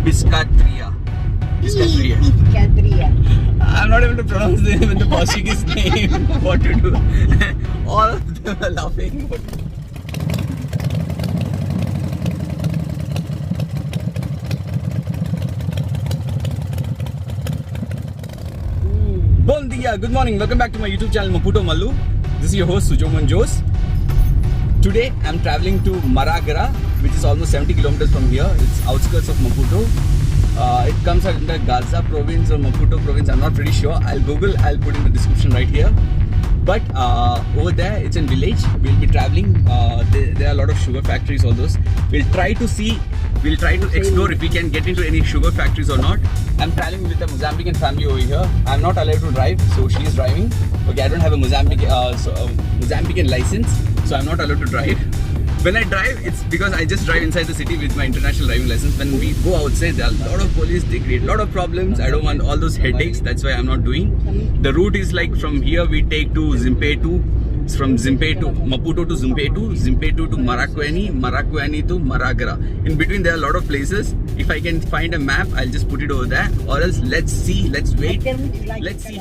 Piscatria. Piscatria. Piscatria. I'm not able to pronounce the Portuguese name. What to do? All of them are laughing. Bon dia, good morning. Welcome back to my YouTube channel Maputo Mallu. This is your host Sujoman Jose. Today I'm traveling to Maragara, which is almost 70 kilometers from here. It's outskirts of Maputo. It comes under Gaza province or Maputo province. I'm not pretty sure. I'll Google. I'll put in the description right here. But over there, it's a village. We'll be traveling. There are a lot of sugar factories. All those. We'll try to explore if we can get into any sugar factories or not. I'm traveling with a Mozambican family over here. I'm not allowed to drive, so she is driving. Okay, I don't have a Mozambican license, so I'm not allowed to drive. When I drive, it's because I just drive inside the city with my international driving license. When we go outside, there are a lot of police. They create a lot of problems. I don't want all those headaches. That's why I'm not doing. The route is like from here we take to Zimpetu. From Zimpetu, Maputo to Zimpetu, Zimpetu to Marakwani, Marakwani to Maragara. In between there are a lot of places. If I can find a map, I'll just put it over there. Or else let's see, let's wait, let's see.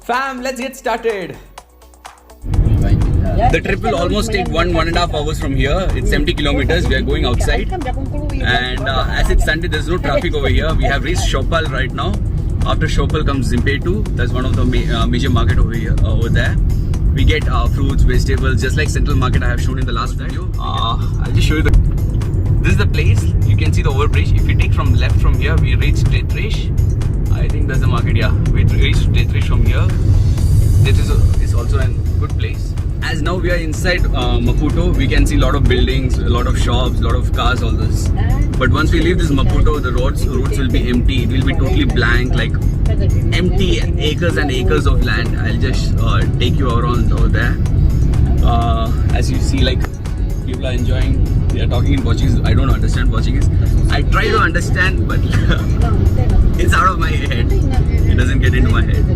Fam, let's get started. The trip will almost take 1.5 hours from here. It's 70 kilometers. We are going outside. And as it's Sunday, there's no traffic over here. We have reached Shopal right now. After Shopal comes Zimpetu. That's one of the major market over there. We get fruits, vegetables, just like Central Market I have shown in the last video. I'll just show you this is the place. You can see the overbridge. If you take from left from here, we reach Tetrish. I think that's the market, yeah. We reached Tetrish from here. This is also a good place. As now we are inside Maputo, we can see a lot of buildings, a lot of shops, a lot of cars, all this. But once we leave this Maputo, the roads will be empty. It will be totally blank, like empty acres and acres of land. I'll just take you around over there. As you see, like people are enjoying. They are talking in Portuguese. I don't understand Portuguese. I try to understand, but it's out of my head. It doesn't get into my head.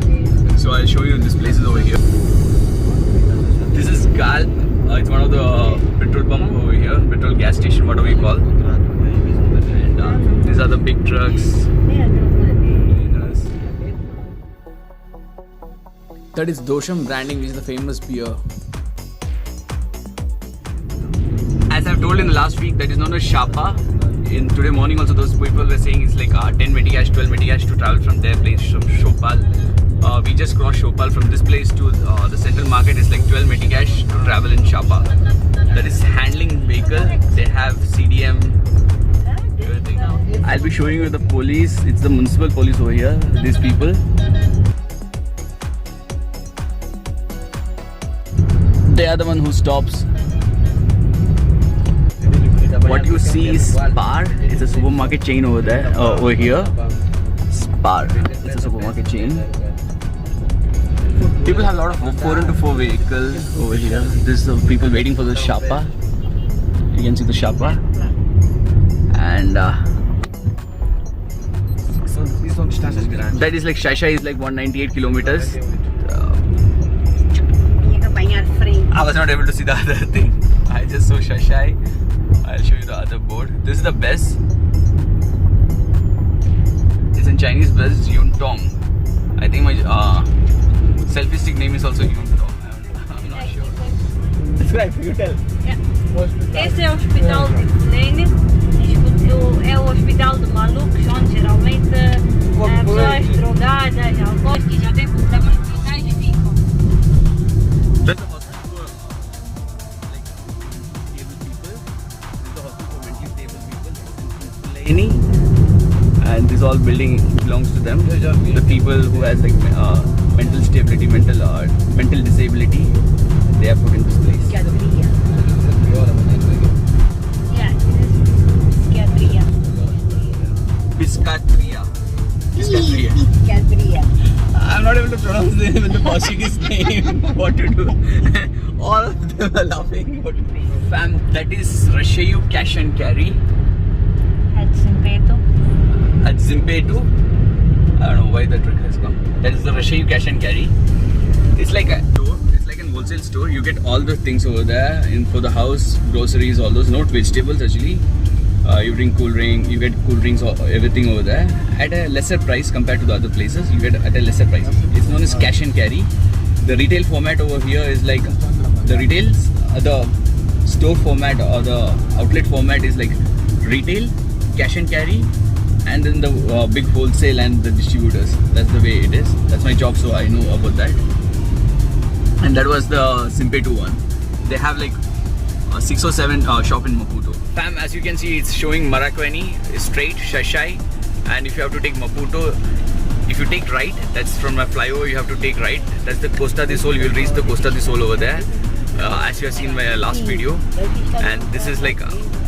So I'll show you these places over here. This is Gal. It's one of the petrol pump over here, petrol gas station, whatever we call. And these are the big trucks. That is Dosham Branding, which is the famous beer. As I've told in the last week, that is known as Shapa. In today morning also those people were saying it's like 10 meticash, 12 meticash to travel from their place, from Shopal. We just crossed Shopal. From this place to the Central Market is like 12 meticash to travel in Shapa. That is handling vehicle. They have CDM, everything. I'll be showing you the police. It's the municipal police over here, these people. They are the one who stops. What you see is Spar. It's a supermarket chain over there, over here. Spar. It's a supermarket chain. People have a lot of 4x4 vehicles over here. This is people waiting for the Shapa. You can see the Shapa. And that is like Shasha is like 198 kilometers. I was not able to see the other thing. I just saw Shashai. I'll show you the other board. This is the best. It's in Chinese best Yun Tong. I think my selfie stick name is also Yun Tong. I'm not sure. Describe, you tell. Esse é o hospital de Fulene. É o hospital de malucos, onde geralmente pessoas drogadas, alcoólicas que já têm problemas mentais ficam. That's the hospital for like stable people. This is the hospital for mentally stable people. Fulene. And this all building belongs to them. The people who has like mental stability, mental disability, they are put in this place. Piscatria. Calabria. Calabria. I'm not able to pronounce the Portuguese name. What to do? All of them are laughing. What to do? Fam, that is Rashayu Cash and Carry At Zimpeto. at Zimpeto. I don't know why the truck has come. That is the Rashayu Cash and Carry. It's like a store. It's like an wholesale store. You get all the things over there in for the house, groceries, all those. Not vegetables actually. You drink cool drink. You get cool drinks, everything over there at a lesser price compared to the other places. You get at a lesser price. It's known as cash and carry. The retail format over here is like the retails. The store format or the outlet format is like retail, cash and carry, and then the big wholesale and the distributors. That's the way it is. That's my job, so I know about that. And that was the Zimpeto one. They have like 6 or 7 shop in Maputo. Fam, as you can see, it's showing Marakwene straight, Xai-Xai, and if you have to take Maputo, if you take right, that's from a flyover, you have to take right. That's the Costa do Sol. You will reach the Costa do Sol over there, as you have seen in my last video. And this is like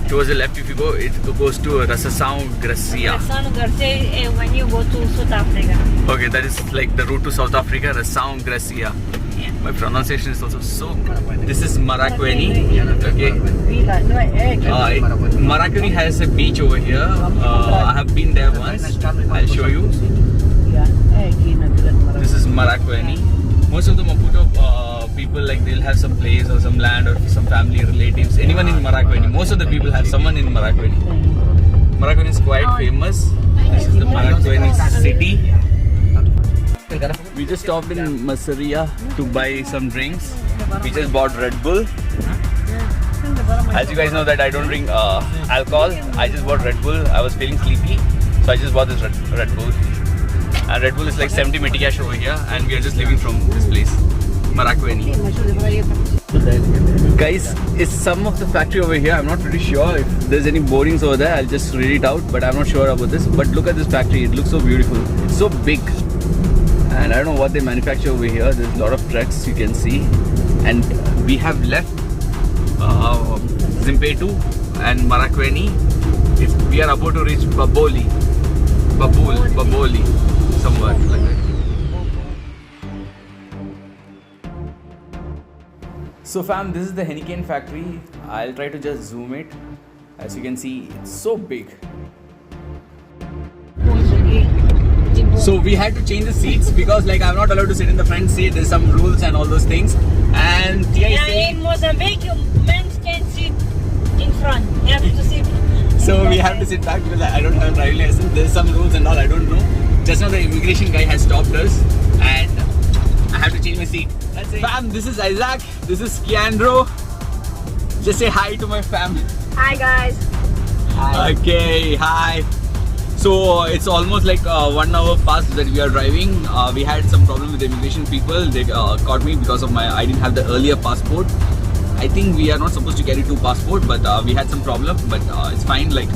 towards the left. If you go, it goes to Ração Gracia. Ração Gracia when you go to South Africa. Okay, that is like the route to South Africa, Ração Gracia. My pronunciation is also so good. This is Marakwene. Okay. Marakwene has a beach over here. I have been there once. I'll show you. This is Marakwene. Most of the Maputo people, like, they'll have some place or some land or some family relatives. Anyone in Marakwene. Most of the people have someone in Marakwene. Marakwene is quite famous. This is the Marakwene city. We just stopped in Masseria to buy some drinks. We just bought Red Bull. As you guys know that I don't drink alcohol. I just bought Red Bull. I was feeling sleepy, so I just bought this Red Bull. And Red Bull is like 70 Meticash over here, and we are just leaving from this place, Marakwene. Guys, it's some of the factory over here. I'm not pretty sure if there's any boardings over there. I'll just read it out, but I'm not sure about this. But look at this factory. It looks so beautiful. It's so big. And I don't know what they manufacture over here. There's a lot of trucks you can see. And we have left Zimpeto and Marakwene. We are about to reach Baboli, somewhere like that. So fam, this is the Heineken factory. I'll try to just zoom it. As you can see, it's so big. So we had to change the seats because, like, I'm not allowed to sit in the front seat. There's some rules and all those things. And In Mozambique, men can't sit in front. You have to sit. So we have to sit back because I don't have a driving license. There's some rules and all. I don't know. Just now the immigration guy has stopped us, and I have to change my seat. That's it. Fam, this is Isaac. This is Kiandro. Just say hi to my fam. Hi guys. Hi. Okay, hi. So it's almost like 1 hour past that we are driving. We had some problem with the immigration people. They caught me because of I didn't have the earlier passport. I think we are not supposed to carry 2 passports, but we had some problem. But it's fine. Like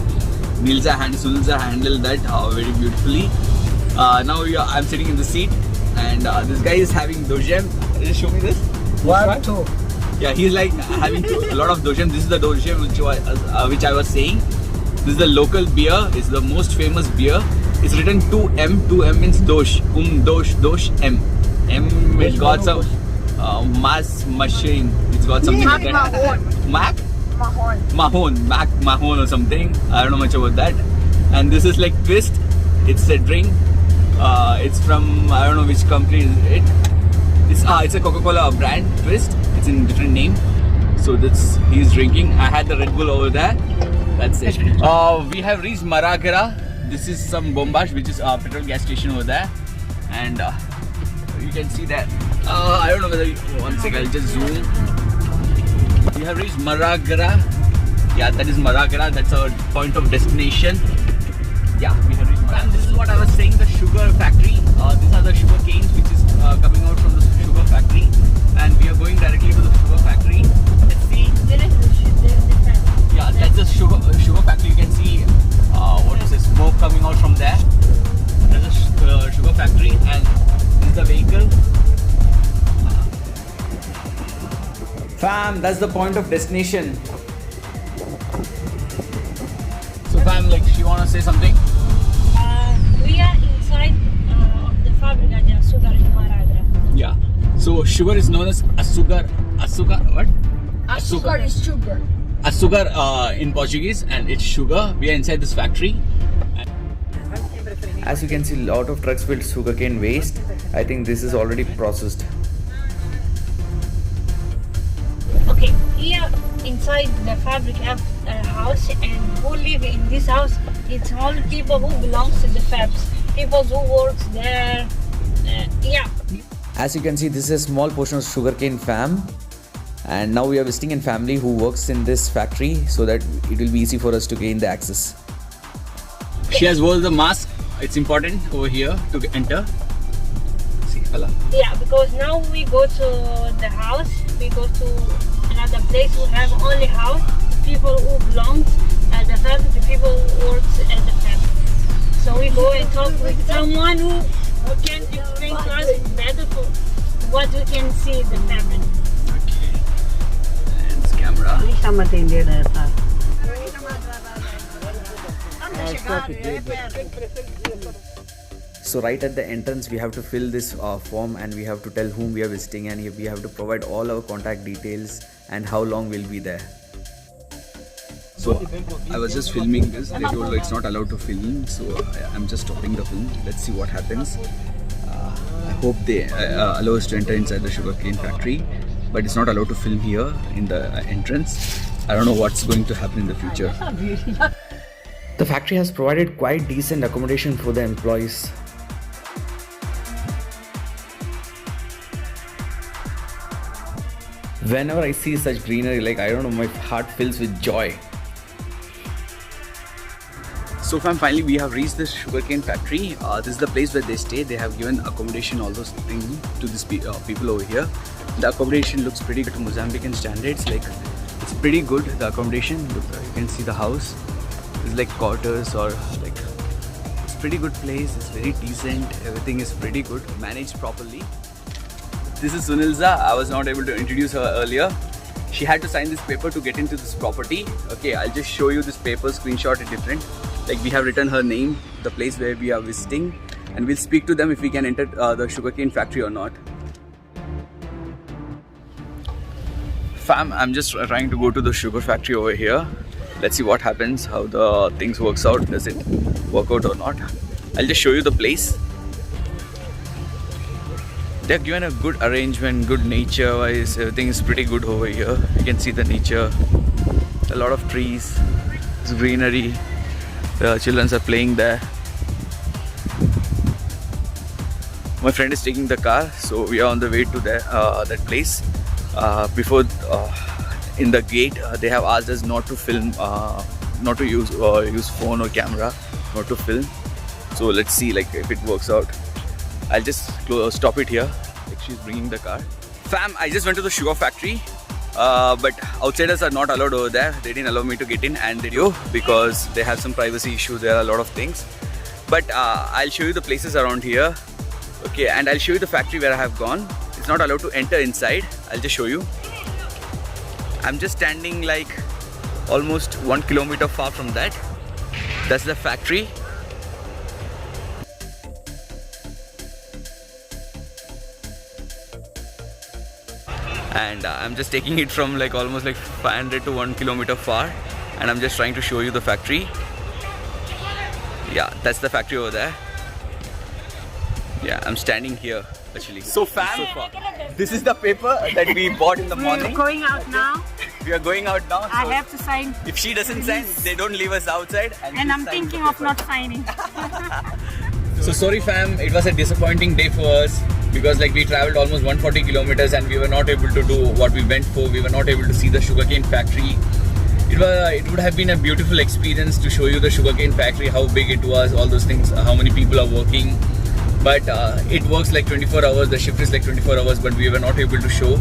Sunilza handled that very beautifully. Now I'm sitting in the seat, and this guy is having Dogem. Just show me this. One, two. Yeah, he's like having a lot of Dogem. This is the Dogem which I was saying. This is the local beer. It's the most famous beer. It's written 2M. 2M means dosh. Dosh M. M. It got some mass machine. It's got something like that. Mac? Mahon or something. I don't know much about that. And this is like Twist. It's a drink. It's from, I don't know which company is it. It's a Coca-Cola brand, Twist. It's in different name. So he's drinking. I had the Red Bull over there. That's it. We have reached Maragara. This is some Bombash, which is a petrol gas station over there. And you can see that. I don't know whether one second, I'll just zoom. We have reached Maragara. Yeah, that is Maragara. That's our point of destination. Yeah, we have reached Maragara. And this is what I was saying, the sugar factory. These are the sugar canes which is coming out from the sugar factory. And we are going directly to the sugar factory. Let's see. Yeah, that's the sugar factory. You can see what is the smoke coming out from there. That's the sugar factory, and this is the vehicle. Fam, that's the point of destination. So fam, like, she wanna say something? We are inside sugar is known as açúcar. What? Açúcar is sugar. Açúcar in Portuguese, and it's sugar. We are inside this factory. As you can see, a lot of trucks with sugarcane waste. I think this is already processed. Okay, here inside the fabric have a house, and who live in this house, it's all people who belongs to the fabs, people who works there. Yeah. As you can see, this is a small portion of sugarcane farm, and now we are visiting a family who works in this factory, so that it will be easy for us to gain the access. She has worn the mask. It's important over here to enter. See, hello. Yeah, because now we go to the house, we go to another place who have only house, the people who belongs at the fabric, the people who works at the fabric. So we go and talk with someone who can explain to us better for what we can see in the fabric. And it's camera. Deixa-me atender essa. So right at the entrance, we have to fill this form, and we have to tell whom we are visiting, and we have to provide all our contact details and how long we'll be there. So I was just filming this. They told it's not allowed to film, so I'm just stopping the film. Let's see what happens. I hope they allow us to enter inside the sugarcane factory, but it's not allowed to film here in the entrance. I don't know what's going to happen in the future. The factory has provided quite decent accommodation for the employees. Whenever I see such greenery, like, I don't know, my heart fills with joy. So fam, finally we have reached this sugarcane factory. This is the place where they stay. They have given accommodation, all those things to these people over here. The accommodation looks pretty good to Mozambican standards. Like, it's pretty good, the accommodation. Look, you can see the house. It's like quarters, or like, it's pretty good place. It's very decent. Everything is pretty good, managed properly. This is Sunilza. I was not able to introduce her earlier. She had to sign this paper to get into this property. Okay, I'll just show you this paper, screenshot it different. Like, we have written her name, the place where we are visiting, and we'll speak to them if we can enter the sugarcane factory or not. Fam, I'm just trying to go to the sugar factory over here. Let's see what happens, how the things works out. Does it work out or not? I'll just show you the place. They've given a good arrangement, good nature wise. Everything is pretty good over here. You can see the nature, a lot of trees, it's greenery. The children are playing there. My friend is taking the car, so we are on the way to that place. Before in the gate, they have asked us not to film, not to use phone or camera, not to film. So let's see, like, if it works out. I'll just stop it here. Like, she's bringing the car. Fam, I just went to the sugar factory, but outsiders are not allowed over there. They didn't allow me to get in and video because they have some privacy issues. There are a lot of things. But I'll show you the places around here. Okay, and I'll show you the factory where I have gone. It's not allowed to enter inside. I'll just show you. I'm just standing like almost 1 kilometer far from that. That's the factory. And I'm just taking it from like almost like 500 to 1 kilometer far, and I'm just trying to show you the factory. Yeah, that's the factory over there. Yeah, I'm standing here actually. So fam, this is the paper that we bought in the morning. We're going out now. We are going out now. I have to sign. If she doesn't sign, they don't leave us outside. And I'm thinking of not signing. So sorry fam, it was a disappointing day for us because like we traveled almost 140 kilometers and we were not able to do what we went for. We were not able to see the sugarcane factory. It would have been a beautiful experience to show you the sugarcane factory, how big it was, all those things, how many people are working. But it works like 24 hours, the shift is like 24 hours, but we were not able to show.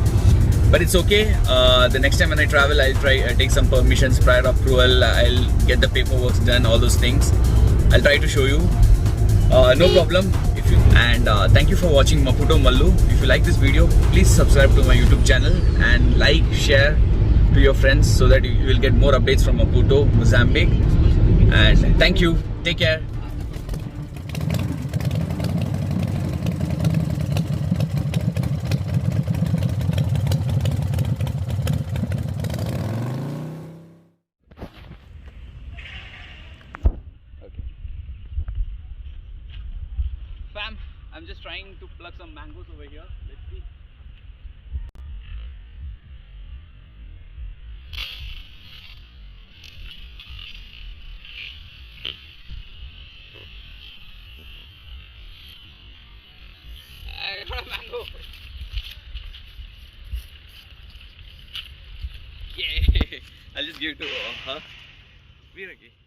But it's okay. The next time when I travel, I'll try take some permissions, prior approval, I'll get the paperwork done, all those things. I'll try to show you. No problem. Thank you for watching Maputo Mallu. If you like this video, please subscribe to my YouTube channel and like, share to your friends so that you will get more updates from Maputo, Mozambique. And thank you. Take care. I'm just trying to pluck some mangoes over here. Let's see. I got a mango. Yeah, I'll just give it to her. Veeraki.